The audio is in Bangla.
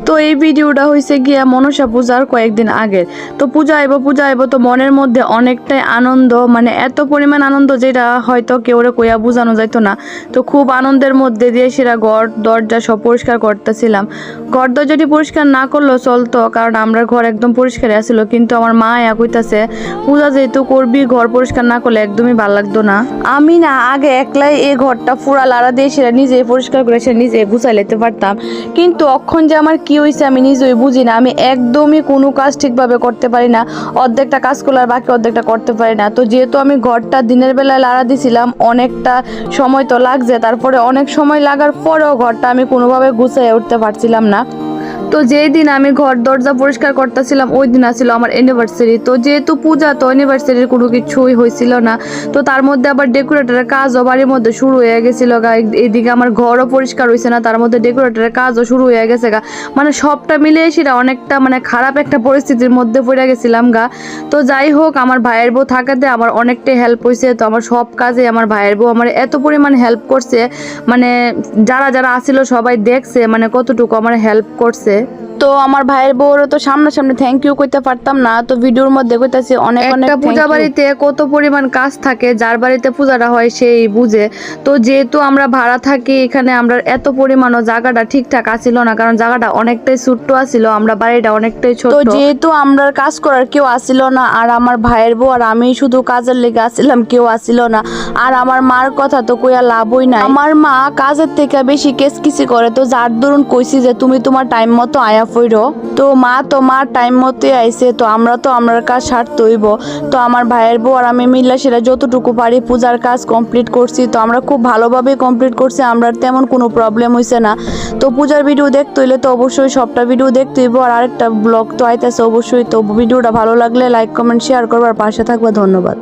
তো এই ভিডিওটা হয়েছে গিয়া মনসা পূজার কয়েকদিন আগের। তো পূজা আইব তো মনের মধ্যে অনেকটাই আনন্দ, মানে এত পরিমাণ আনন্দ যেটা হয়তো কেউরে কইয়া বোঝানো যাইতো না। তো খুব আনন্দের মধ্যে দিয়ে সেটা ঘর দরজা সব পরিষ্কার করতেছিলাম। ঘর দরজাটি পরিষ্কার না করলেও চলতো, কারণ আমরা ঘর একদম পরিষ্কারই আসছিল, কিন্তু আমার মা কইতাছে পূজা যেহেতু করবি ঘর পরিষ্কার না করলে একদমই ভালো লাগতো না। আমি না আগে একলাই এই ঘরটা পুরা লাড়া দিয়ে সেটা নিজে পরিষ্কার করে সেটা নিজে গুছাই লেতে পারতাম, কিন্তু অখন যে আমার কি হয়েছে আমি নিজেই বুঝি না। আমি একদমই কোনো কাজ ঠিকভাবে করতে পারি না, অর্ধেকটা কাজ করলে আর বাকি অর্ধেকটা করতে পারি না। তো যেহেতু আমি ঘরটা দিনের বেলায় লাড়া দিছিলাম, অনেকটা সময় তো লাগছে, তারপরে অনেক সময় লাগার পরেও ঘরটা আমি কোনোভাবে গুছিয়ে উঠতে পারছিলাম না। তো যেই দিন আমি ঘর দরজা পরিষ্কার করতেছিলাম ওই দিন আসছিল আমার অ্যানিভার্সারি। তো যেহেতু পূজা, তো অ্যানিভার্সারির কোনো কিছুই হয়েছিল না। তো তার মধ্যে আবার ডেকোরেটরের কাজও বাড়ির মধ্যে শুরু হয়ে গেছিল গা। এদিকে আমার ঘরও পরিষ্কার হয়েছে না, তার মধ্যে ডেকোরেটরের কাজও শুরু হয়ে গেছে গা। মানে সবটা মিলিয়ে সেটা অনেকটা মানে খারাপ একটা পরিস্থিতির মধ্যে পড়ে গেছিলাম গা। তো যাই হোক, আমার ভাইয়ের বউ থাকাতে আমার অনেকটাই হেল্প হয়েছে। তো আমার সব কাজে আমার ভাইয়ের বউ আমার এত পরিমাণ হেল্প করছে, মানে যারা যারা আসছিল সবাই দেখছে মানে কতটুকু আমার হেল্প করছে। তো আমার ভাইয়ের বউরও তো সামনাসামনি থ্যাংক ইউ কইতে পারতাম না, তো ভিডিওর মধ্যে কইতাছি অনেক অনেক পূজা বাড়িতে কত পরিমাণ কাজ থাকে, যার বাড়িতে পূজাটা হয় সেই বুঝে। তো যেহেতু আমরা ভাড়া থাকি এখানে, আমরা এত পরিমাণও জায়গাটা ঠিকঠাক আসিল না, কারণ জায়গাটা অনেকটাই ছোট্ট আসিল, আমরা বাড়িটা অনেকটাই ছোট। তো যেহেতু আমরা কাজ করার কেউ আসিল না, আর আমার ভাইয়ের বউ আর আমি শুধু কাজের লেগে আসছিলাম, কেউ আসিল না। আর আমার মার কথা তো কইয়া লাভই নাই, আমার মা কাজের থেকে বেশি কেসকিসি করে। তো যার দরুন কইছি যে তুমি তোমার টাইম মতো আয়া ফইরো। তো মা তো মার টাইম মতোই আইছে, তো আমরা তো আমরা কাজ সারতে হইব। তো আমার ভাইয়ের বউ আর আমি মিল্লা সেটা যতটুকু পারি পূজার কাজ কমপ্লিট করছি। তো আমরা খুব ভালোভাবেই কমপ্লিট করছি, আমরা তেমন কোনো প্রবলেম হয়েছে না। তো পূজার ভিডিও দেখতে হইলে তো অবশ্যই সবটা ভিডিও দেখতে হইব, আর আরেকটা ব্লগ তো আইতেছে অবশ্যই। তো ভিডিওটা ভালো লাগলে লাইক কমেন্ট শেয়ার করবার পাশে থাকবে। ধন্যবাদ।